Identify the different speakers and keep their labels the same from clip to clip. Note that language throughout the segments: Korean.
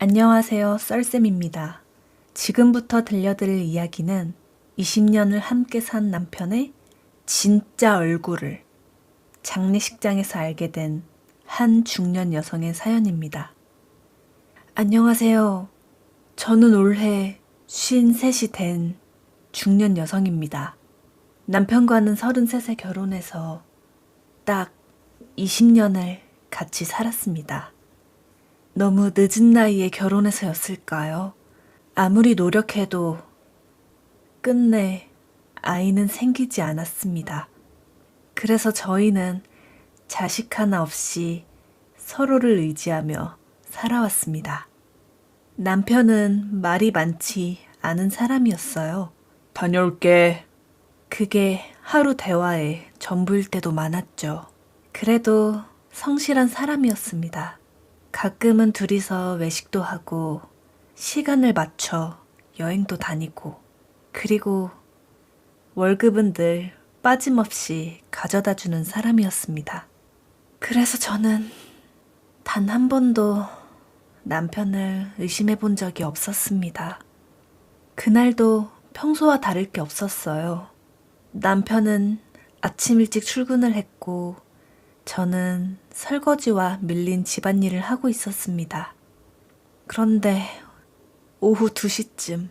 Speaker 1: 안녕하세요, 썰쌤입니다. 지금부터 들려드릴 이야기는 20년을 함께 산 남편의 진짜 얼굴을 장례식장에서 알게 된 한 중년 여성의 사연입니다. 안녕하세요. 저는 올해 53이 된 중년 여성입니다. 남편과는 33세 결혼해서 딱 20년을 같이 살았습니다. 너무 늦은 나이에 결혼해서였을까요? 아무리 노력해도 끝내 아이는 생기지 않았습니다. 그래서 저희는 자식 하나 없이 서로를 의지하며 살아왔습니다. 남편은 말이 많지 않은 사람이었어요. 다녀올게. 그게 하루 대화의 전부일 때도 많았죠. 그래도 성실한 사람이었습니다. 가끔은 둘이서 외식도 하고 시간을 맞춰 여행도 다니고 그리고 월급은 늘 빠짐없이 가져다 주는 사람이었습니다. 그래서 저는 단 한 번도 남편을 의심해 본 적이 없었습니다. 그날도 평소와 다를 게 없었어요. 남편은 아침 일찍 출근을 했고 저는 설거지와 밀린 집안일을 하고 있었습니다. 그런데 오후 2시쯤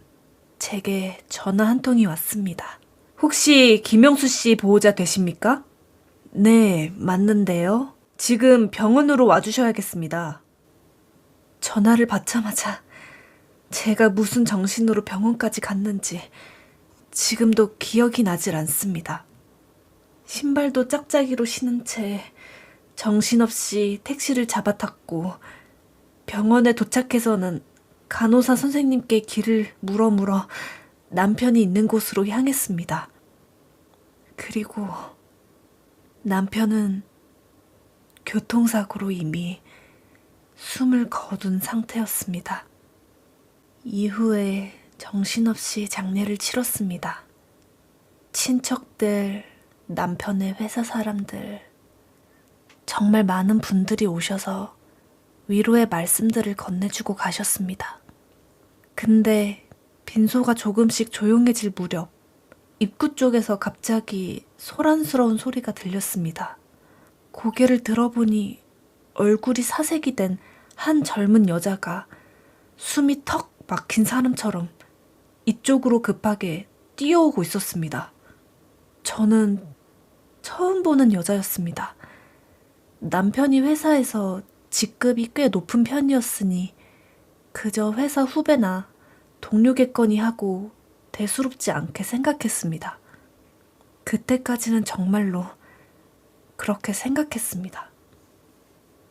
Speaker 1: 제게 전화 한 통이 왔습니다. 혹시 김영수 씨 보호자 되십니까? 네, 맞는데요. 지금 병원으로 와주셔야겠습니다. 전화를 받자마자 제가 무슨 정신으로 병원까지 갔는지 지금도 기억이 나질 않습니다. 신발도 짝짝이로 신은 채 정신없이 택시를 잡아탔고 병원에 도착해서는 간호사 선생님께 길을 물어 남편이 있는 곳으로 향했습니다. 그리고 남편은 교통사고로 이미 숨을 거둔 상태였습니다. 이후에 정신없이 장례를 치렀습니다. 친척들, 남편의 회사 사람들, 정말 많은 분들이 오셔서 위로의 말씀들을 건네주고 가셨습니다. 근데 빈소가 조금씩 조용해질 무렵 입구 쪽에서 갑자기 소란스러운 소리가 들렸습니다. 고개를 들어보니 얼굴이 사색이 된 한 젊은 여자가 숨이 턱 막힌 사람처럼 이쪽으로 급하게 뛰어오고 있었습니다. 저는 처음 보는 여자였습니다. 남편이 회사에서 직급이 꽤 높은 편이었으니 그저 회사 후배나 동료겠거니 하고 대수롭지 않게 생각했습니다. 그때까지는 정말로 그렇게 생각했습니다.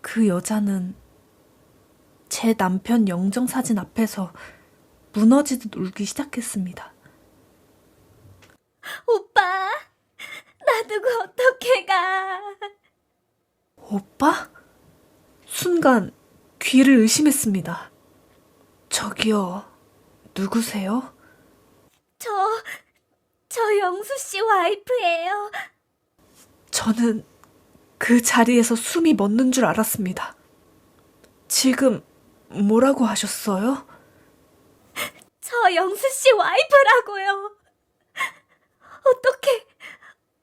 Speaker 1: 그 여자는 제 남편 영정사진 앞에서 무너지듯 울기 시작했습니다.
Speaker 2: 오빠, 나 두고 어떻게 가?
Speaker 1: 오빠? 순간 귀를 의심했습니다. 저기요, 누구세요?
Speaker 2: 저, 저 영수 씨 와이프예요.
Speaker 1: 저는 그 자리에서 숨이 멎는 줄 알았습니다. 지금 뭐라고 하셨어요?
Speaker 2: 저 영수 씨 와이프라고요.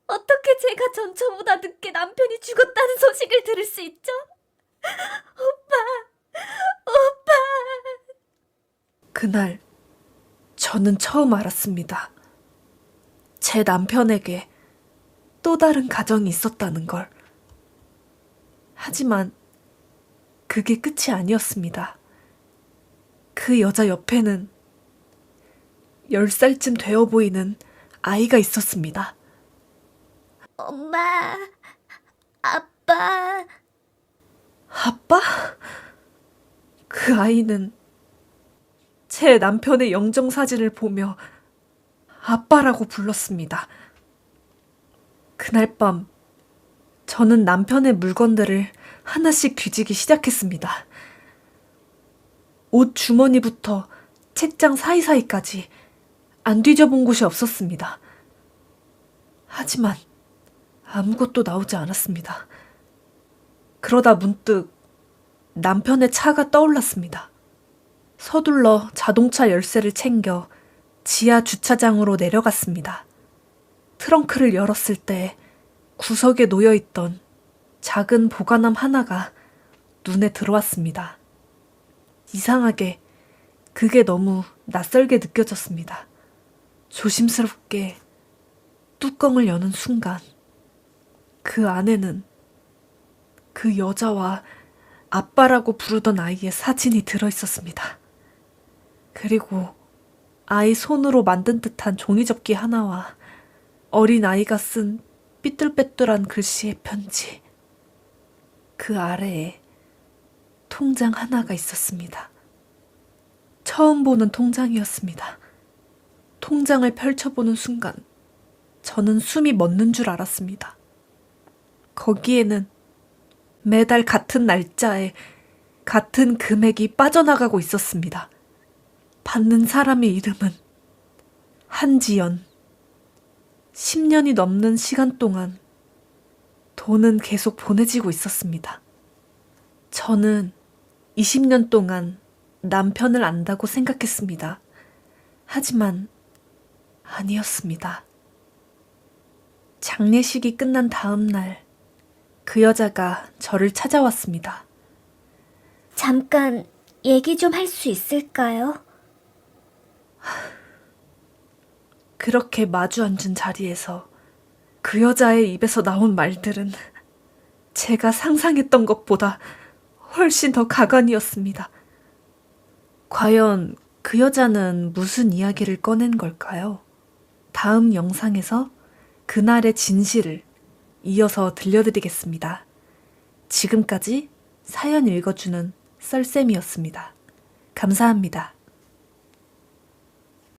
Speaker 2: 어떻게 제가 전처보다 늦게 남편이 죽었다는 소식을 들을 수 있죠? 오빠.
Speaker 1: 그날 저는 처음 알았습니다. 제 남편에게 또 다른 가정이 있었다는 걸. 하지만 그게 끝이 아니었습니다. 그 여자 옆에는 10살쯤 되어 보이는 아이가 있었습니다.
Speaker 2: 엄마, 아빠.
Speaker 1: 아빠? 그 아이는 제 남편의 영정사진을 보며 아빠라고 불렀습니다. 그날 밤 저는 남편의 물건들을 하나씩 뒤지기 시작했습니다. 옷 주머니부터 책장 사이사이까지 안 뒤져본 곳이 없었습니다. 하지만 아무것도 나오지 않았습니다. 그러다 문득 남편의 차가 떠올랐습니다. 서둘러 자동차 열쇠를 챙겨 지하 주차장으로 내려갔습니다. 트렁크를 열었을 때 구석에 놓여있던 작은 보관함 하나가 눈에 들어왔습니다. 이상하게 그게 너무 낯설게 느껴졌습니다. 조심스럽게 뚜껑을 여는 순간 그 안에는 그 여자와 아빠라고 부르던 아이의 사진이 들어있었습니다. 그리고 아이 손으로 만든 듯한 종이접기 하나와 어린 아이가 쓴 삐뚤빼뚤한 글씨의 편지. 그 아래에 통장 하나가 있었습니다. 처음 보는 통장이었습니다. 통장을 펼쳐보는 순간 저는 숨이 멎는 줄 알았습니다. 거기에는 매달 같은 날짜에 같은 금액이 빠져나가고 있었습니다. 받는 사람의 이름은 한지연. 10년이 넘는 시간 동안 돈은 계속 보내지고 있었습니다. 저는 20년 동안 남편을 안다고 생각했습니다. 하지만 아니었습니다. 장례식이 끝난 다음 날, 그 여자가 저를 찾아왔습니다.
Speaker 2: 잠깐 얘기 좀 할 수 있을까요?
Speaker 1: 그렇게 마주 앉은 자리에서 그 여자의 입에서 나온 말들은 제가 상상했던 것보다 훨씬 더 가관이었습니다. 과연 그 여자는 무슨 이야기를 꺼낸 걸까요? 다음 영상에서 그날의 진실을 이어서 들려드리겠습니다. 지금까지 사연 읽어주는 썰쌤이었습니다. 감사합니다.